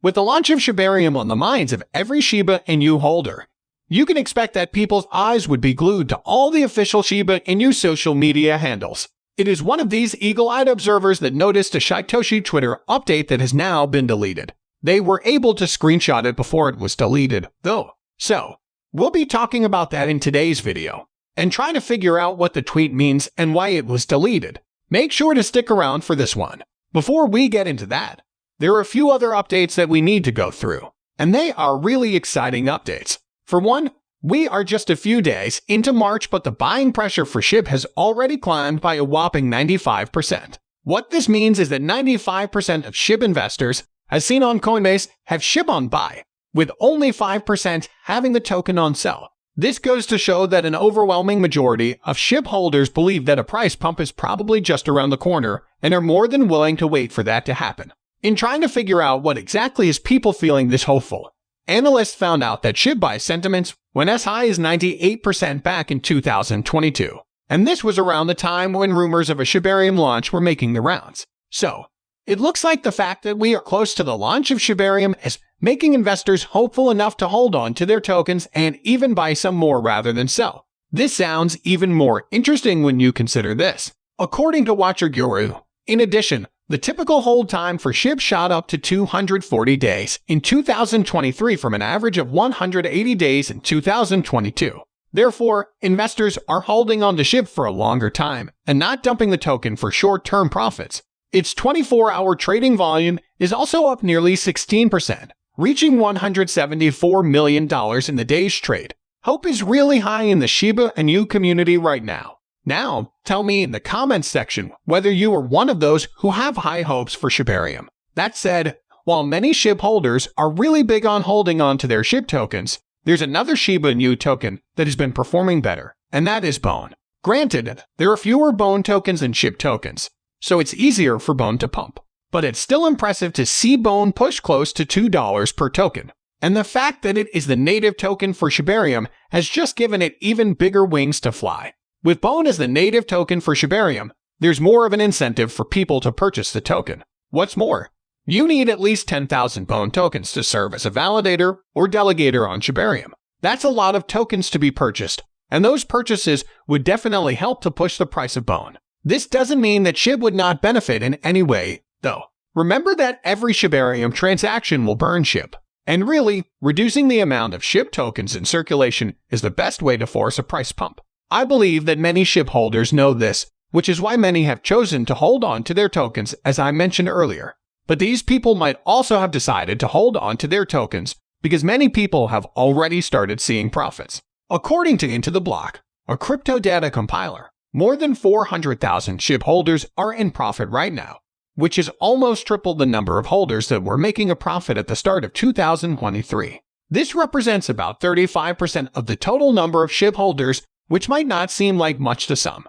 With the launch of Shibarium on the minds of every Shiba Inu holder, you can expect that people's eyes would be glued to all the official Shiba Inu social media handles. It is one of these eagle-eyed observers that noticed a Satoshi Twitter update that has now been deleted. They were able to screenshot it before it was deleted, though. So, we'll be talking about that in today's video, and trying to figure out what the tweet means and why it was deleted. Make sure to stick around for this one. Before we get into that, there are a few other updates that we need to go through, and they are really exciting updates. For one, we are just a few days into March, but the buying pressure for Shib has already climbed by a whopping 95%. What this means is that 95% of Shib investors, as seen on Coinbase, have Shib on buy, with only 5% having the token on sell. This goes to show that an overwhelming majority of Shib holders believe that a price pump is probably just around the corner and are more than willing to wait for that to happen. In trying to figure out what exactly is people feeling this hopeful, analysts found out that Shib buy sentiments went as high as 98% back in 2022, and this was around the time when rumors of a Shibarium launch were making the rounds. So, it looks like the fact that we are close to the launch of Shibarium is making investors hopeful enough to hold on to their tokens and even buy some more rather than sell. This sounds even more interesting when you consider this. According to Watcher Guru, in addition, the typical hold time for Shib shot up to 240 days in 2023 from an average of 180 days in 2022. Therefore, investors are holding on to Shib for a longer time and not dumping the token for short-term profits. Its 24-hour trading volume is also up nearly 16%, reaching $174 million in the day's trade. Hope is really high in the Shiba Inu community right now. Now, tell me in the comments section whether you are one of those who have high hopes for Shibarium. That said, while many Shib holders are really big on holding on to their Shib tokens, there's another Shiba Inu token that has been performing better, and that is Bone. Granted, there are fewer Bone tokens than Shib tokens, so it's easier for Bone to pump. But it's still impressive to see Bone push close to $2 per token. And the fact that it is the native token for Shibarium has just given it even bigger wings to fly. With Bone as the native token for Shibarium, there's more of an incentive for people to purchase the token. What's more, you need at least 10,000 Bone tokens to serve as a validator or delegator on Shibarium. That's a lot of tokens to be purchased, and those purchases would definitely help to push the price of Bone. This doesn't mean that Shib would not benefit in any way, though. Remember that every Shibarium transaction will burn Shib, and really, reducing the amount of Shib tokens in circulation is the best way to force a price pump. I believe that many Shib holders know this, which is why many have chosen to hold on to their tokens as I mentioned earlier. But these people might also have decided to hold on to their tokens because many people have already started seeing profits. According to Into the Block, a crypto data compiler, more than 400,000 Shib holders are in profit right now, which is almost triple the number of holders that were making a profit at the start of 2023. This represents about 35% of the total number of Shib holders, which might not seem like much to some,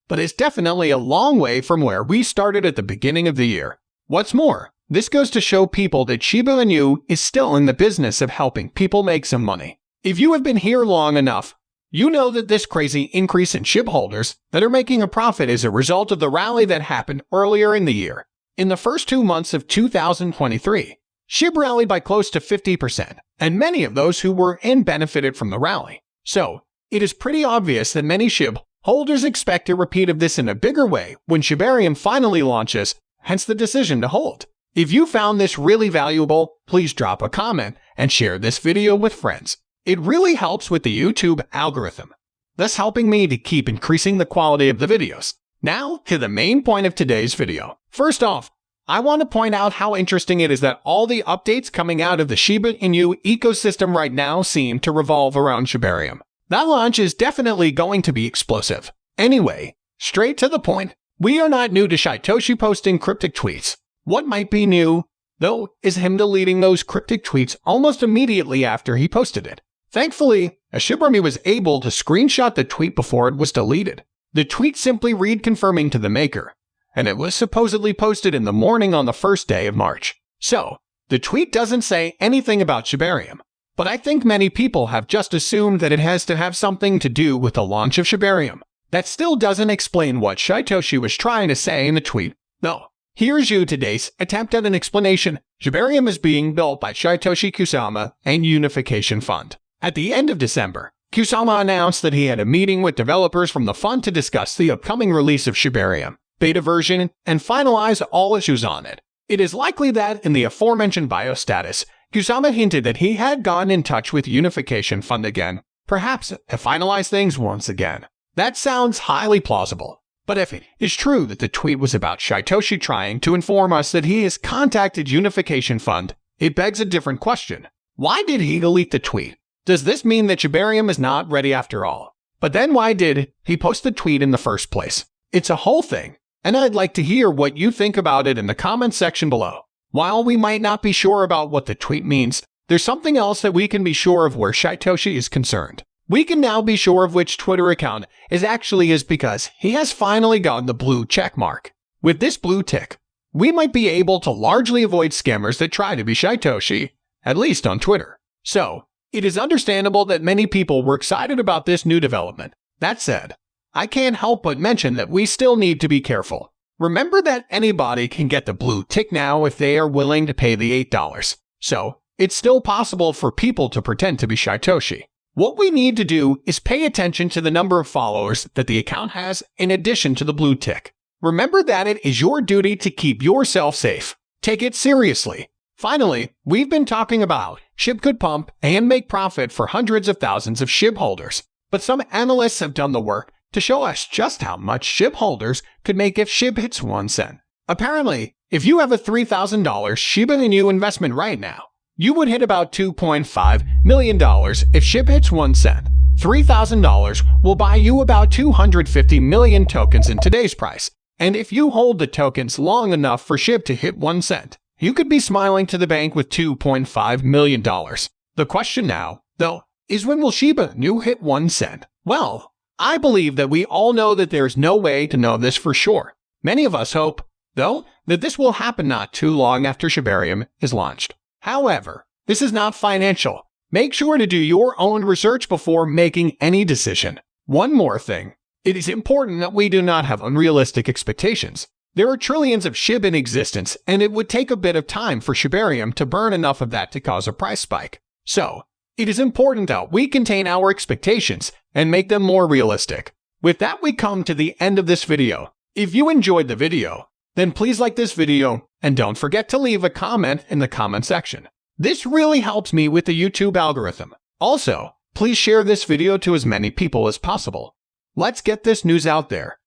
but it's definitely a long way from where we started at the beginning of the year. What's more, this goes to show people that Shiba Inu is still in the business of helping people make some money. If you have been here long enough, you know that this crazy increase in Shib holders that are making a profit is a result of the rally that happened earlier in the year. In the first 2 months of 2023, Shib rallied by close to 50%, and many of those who were in benefited from the rally. So, it is pretty obvious that many Shib holders expect a repeat of this in a bigger way when Shibarium finally launches, hence the decision to hold. If you found this really valuable, please drop a comment and share this video with friends. It really helps with the YouTube algorithm, thus helping me to keep increasing the quality of the videos. Now, to the main point of today's video. First off, I want to point out how interesting it is that all the updates coming out of the Shiba Inu ecosystem right now seem to revolve around Shibarium. That launch is definitely going to be explosive. Anyway, straight to the point, we are not new to Satoshi posting cryptic tweets. What might be new, though, is him deleting those cryptic tweets almost immediately after he posted it. Thankfully, a Shibarium was able to screenshot the tweet before it was deleted. The tweet simply read confirming to the maker, and it was supposedly posted in the morning on the first day of March. So, the tweet doesn't say anything about Shibarium. But I think many people have just assumed that it has to have something to do with the launch of Shibarium. That still doesn't explain what Satoshi was trying to say in the tweet, though. Here's today's attempt at an explanation. Shibarium is being built by Satoshi Kusama and Unification Fund. At the end of December, Kusama announced that he had a meeting with developers from the fund to discuss the upcoming release of Shibarium, beta version, and finalize all issues on it. It is likely that, in the aforementioned bio status, Kusama hinted that he had gotten in touch with Unification Fund again, perhaps to finalize things once again. That sounds highly plausible. But if it is true that the tweet was about Satoshi trying to inform us that he has contacted Unification Fund, it begs a different question. Why did he delete the tweet? Does this mean that Shibarium is not ready after all? But then why did he post the tweet in the first place? It's a whole thing, and I'd like to hear what you think about it in the comments section below. While we might not be sure about what the tweet means, there's something else that we can be sure of where Satoshi is concerned. We can now be sure of which Twitter account is actually his because he has finally gotten the blue check mark. With this blue tick, we might be able to largely avoid scammers that try to be Satoshi, at least on Twitter. So, it is understandable that many people were excited about this new development. That said, I can't help but mention that we still need to be careful. Remember that anybody can get the blue tick now if they are willing to pay the $8. So, it's still possible for people to pretend to be Satoshi. What we need to do is pay attention to the number of followers that the account has in addition to the blue tick. Remember that it is your duty to keep yourself safe. Take it seriously. Finally, we've been talking about Shib could pump and make profit for hundreds of thousands of Shib holders. But some analysts have done the work to show us just how much Shib holders could make if Shib hits 1 cent. Apparently, if you have a $3,000 Shiba Inu investment right now, you would hit about $2.5 million if Shib hits 1 cent. $3,000 will buy you about 250 million tokens in today's price. And if you hold the tokens long enough for Shib to hit 1 cent, you could be smiling to the bank with $2.5 million. The question now, though, is when will Shiba Inu hit 1 cent? Well, I believe that we all know that there is no way to know this for sure. Many of us hope, though, that this will happen not too long after Shibarium is launched. However, this is not financial. Make sure to do your own research before making any decision. One more thing. It is important that we do not have unrealistic expectations. There are trillions of Shib in existence, and it would take a bit of time for Shibarium to burn enough of that to cause a price spike. So, it is important that we contain our expectations and make them more realistic. With that, we come to the end of this video. If you enjoyed the video, then please like this video and don't forget to leave a comment in the comment section. This really helps me with the YouTube algorithm. Also, please share this video to as many people as possible. Let's get this news out there.